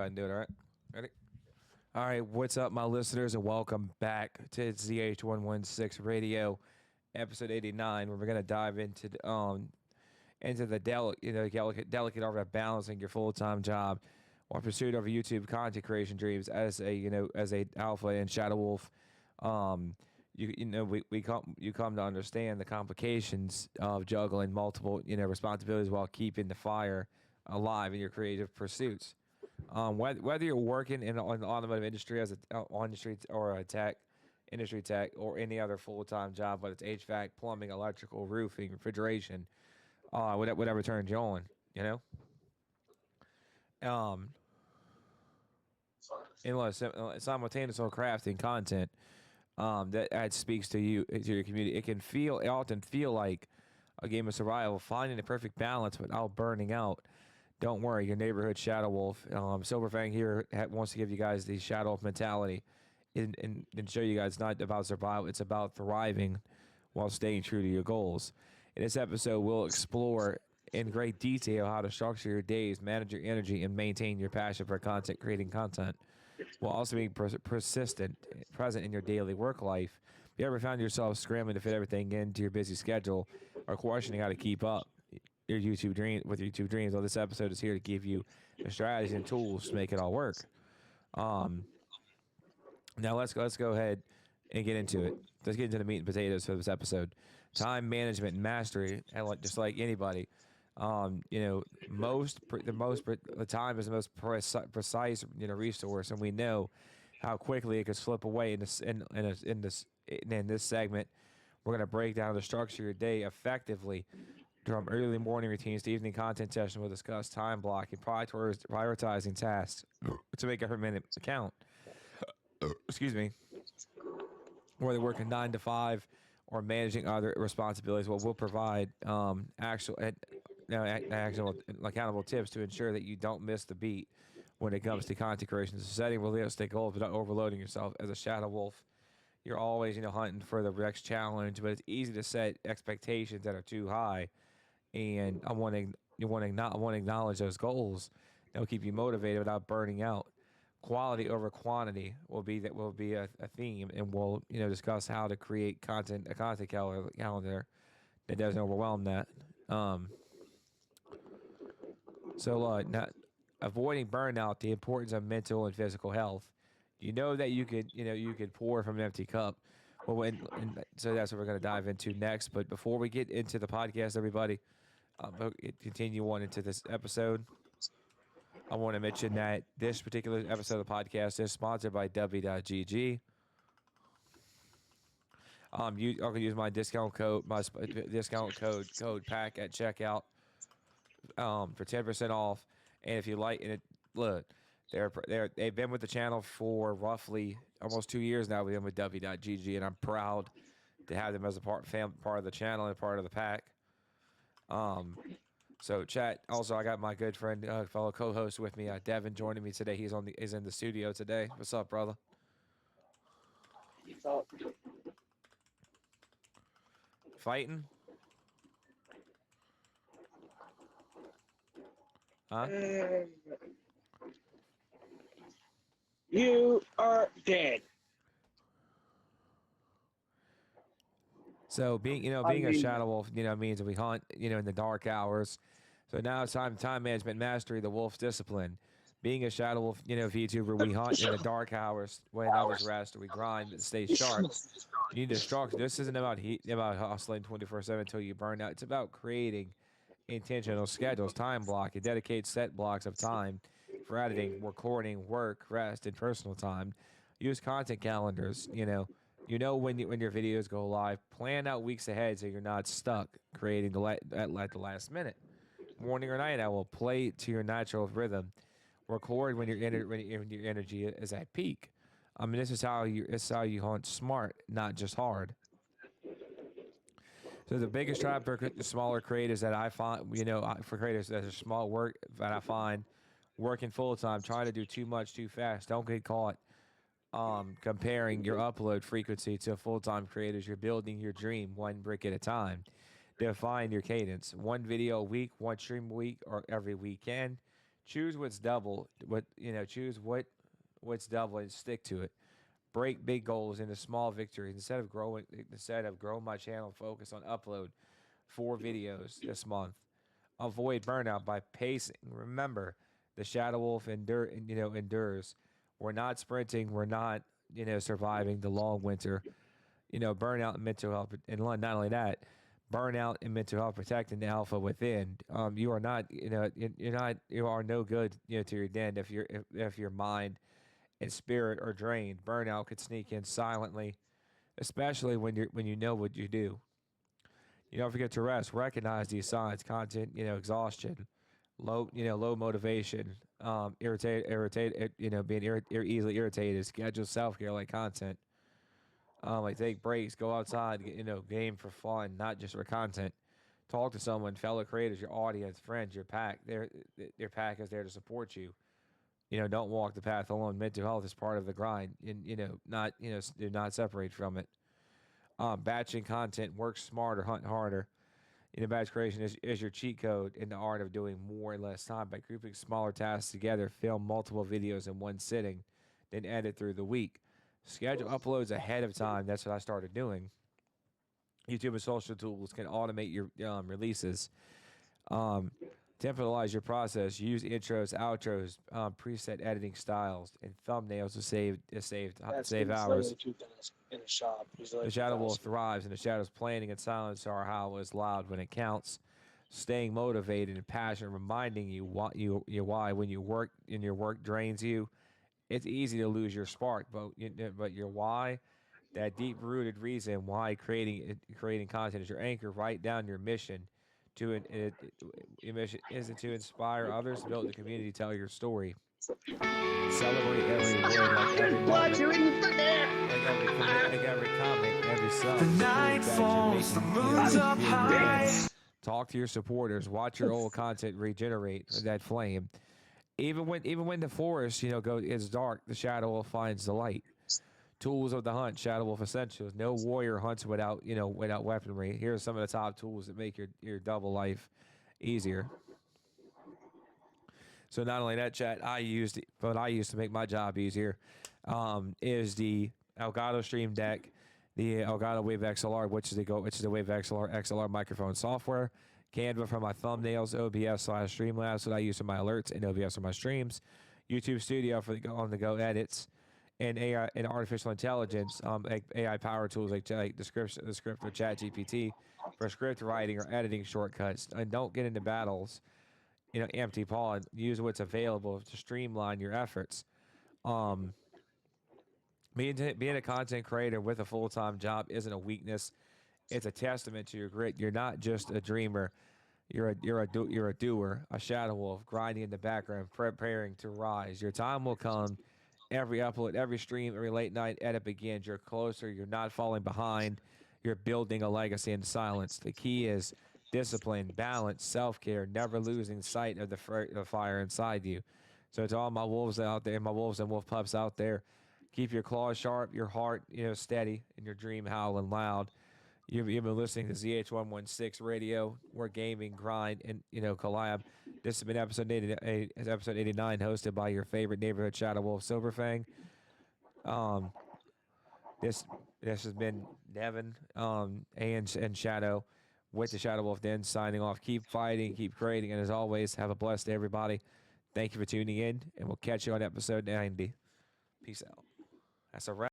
ahead and do it, all right? Ready? All right, what's up, my listeners, and welcome back to Zh116 Radio, episode 89, where we're gonna dive into the delicate art of balancing your full time job while pursuit of YouTube content creation dreams as a alpha and shadow wolf. Um, you come to understand the complications of juggling multiple responsibilities while keeping the fire alive in your creative pursuits. Whether you're working in the automotive industry as a industry or a tech, industry tech, or any other full time job, whether it's HVAC, plumbing, electrical, roofing, refrigeration, whatever turns you on, you know. Um, Unless simultaneously crafting content that speaks to you to your community, it often feel like a game of survival, finding the perfect balance without burning out. Don't worry, your neighborhood shadow wolf, Silverfang here wants to give you guys the shadow wolf mentality, and show you guys it's not about survival; it's about thriving while staying true to your goals. In this episode, we'll explore in great detail how to structure your days, manage your energy, and maintain your passion for creating content, while also being present in your daily work life. If you ever found yourself scrambling to fit everything into your busy schedule, or questioning how to keep up your YouTube dreams, well, this episode is here to give you the strategies and tools to make it all work. Um, Now let's go ahead and get into it. Let's get into the meat and potatoes for this episode. Time management and mastery, and just like anybody, the time is the most precise resource, and we know how quickly it could slip away in this segment. We're gonna break down the structure of your day effectively. From early morning routines to evening content session, we'll discuss time blocking, prioritizing tasks to make every minute count. Excuse me. Whether working 9 to 5 or managing other responsibilities, well, we'll provide actual accountable tips to ensure that you don't miss the beat when it comes to content creation. So setting realistic goals without overloading yourself. As a shadow wolf, you're always hunting for the next challenge, but it's easy to set expectations that are too high. And I want to acknowledge those goals. They'll keep you motivated without burning out. Quality over quantity will be a theme, and we'll discuss how to create a content calendar that doesn't overwhelm that. Not avoiding burnout, the importance of mental and physical health. You know that you could pour from an empty cup. Well, so that's what we're going to dive into next. But before we get into the podcast, everybody, continue on into this episode. I want to mention that this particular episode of the podcast is sponsored by W.GG. I can use my discount code pack at checkout for 10% off. And if you like, and it look, they've been with the channel for roughly almost 2 years now. We've been with W.GG, and I'm proud to have them as a part of the channel and part of the pack. So chat. Also, I got my good friend, fellow co-host with me, Devin, joining me today. He's in the studio today. What's up, brother? What's up? Fighting? Huh? You are dead. So being a shadow wolf, means that we hunt, in the dark hours. So now it's time management mastery, the wolf's discipline. Being a shadow wolf, VTuber, we hunt in the dark hours when others rest, or we grind to stay sharp. You need to structure. This isn't about hustling 24/7 until you burn out. It's about creating intentional schedules, time block, and dedicate set blocks of time for editing, recording, work, rest, and personal time. Use content calendars. When your videos go live. Plan out weeks ahead so you're not stuck creating at the last minute. Morning or night owl, play to your natural rhythm. Record when your energy is at peak. This is how you hunt smart, not just hard. So the biggest trap for the smaller creators that I find, for creators that are small work that I find working full time, trying to do too much too fast. Don't get caught comparing your upload frequency to full-time creators. You're building your dream one brick at a time. Define your cadence. One video a week, one stream a week, or every weekend. Choose what's double. Choose what's double and stick to it. Break big goals into small victories. Instead of growing my channel, focus on upload 4 videos this month. Avoid burnout by pacing. Remember, the shadow wolf endures. We're not sprinting. We're not surviving the long winter. Burnout and mental health, and not only that, burnout and mental health protecting the alpha within. You are not, you are no good, to your den if your mind and spirit are drained. Burnout could sneak in silently, especially when you know what you do. You don't forget to rest. Recognize these signs: content, exhaustion, low motivation, being easily irritated. Schedule self care like content. Like take breaks, go outside, game for fun, not just for content. Talk to someone, fellow creators, your audience, friends, your pack. Their pack is there to support you. Don't walk the path alone. Mental health is part of the grind, and not do not separate from it. Batching content, work smarter, hunt harder. Batch creation is your cheat code in the art of doing more in less time by grouping smaller tasks together. Film multiple videos in one sitting, then edit through the week. Schedule uploads ahead of time. That's what I started doing. YouTube and social tools can automate your releases. Um, Temporalize your process. Use intros, outros, preset editing styles, and thumbnails to save hours. In a shop. He's The like shadow wolf 2,000. thrives, and the shadows planning and silence are how is loud when it counts. Staying motivated and passionate, reminding you what you why when your work drains you. It's easy to lose your spark, but your why, that deep rooted reason why creating content is your anchor. Write down your mission. Your mission isn't to inspire others, build the community, tell your story, celebrate every win, like every moment, like every comment, every sub. The To night prove that you're falls, the making, moon's up you're win. high. Talk to your supporters. Watch your old content regenerate that flame. Even when the forest, is dark, the shadow wolf finds the light. Tools of the hunt, shadow wolf essentials. No warrior hunts without weaponry. Here are some of the top tools that make your double life easier. So not only that, chat I used to make my job easier, is the Elgato Stream Deck, the Elgato Wave XLR, which is the Wave XLR microphone software. Canva for my thumbnails, OBS/Streamlabs, what I use for my alerts, and OBS for my streams. YouTube Studio for the on the go edits, and AI and artificial intelligence, like AI power tools like the script or Chat GPT for script writing or editing shortcuts. And don't get into battles, empty paw, and use what's available to streamline your efforts. Um, being a content creator with a full time job isn't a weakness; it's a testament to your grit. You're not just a dreamer; you're a doer, a shadow wolf, grinding in the background, preparing to rise. Your time will come. Every upload, every stream, every late night edit begins. You're closer. You're not falling behind. You're building a legacy in silence. The key is discipline, balance, self care, never losing sight of the fire inside you. So to all my wolves out there, my wolves and wolf pups out there, keep your claws sharp, your heart steady, and your dream howling loud. You've been listening to ZH116 Radio, where gaming, grind, and collab. This has been episode 89, hosted by your favorite neighborhood shadow wolf, Silverfang. Um, this this has been Devin, and Shadow, with the Shadow Wolf Den, signing off. Keep fighting, keep creating, and as always, have a blessed day, everybody. Thank you for tuning in, and we'll catch you on episode 90. Peace out. That's a wrap.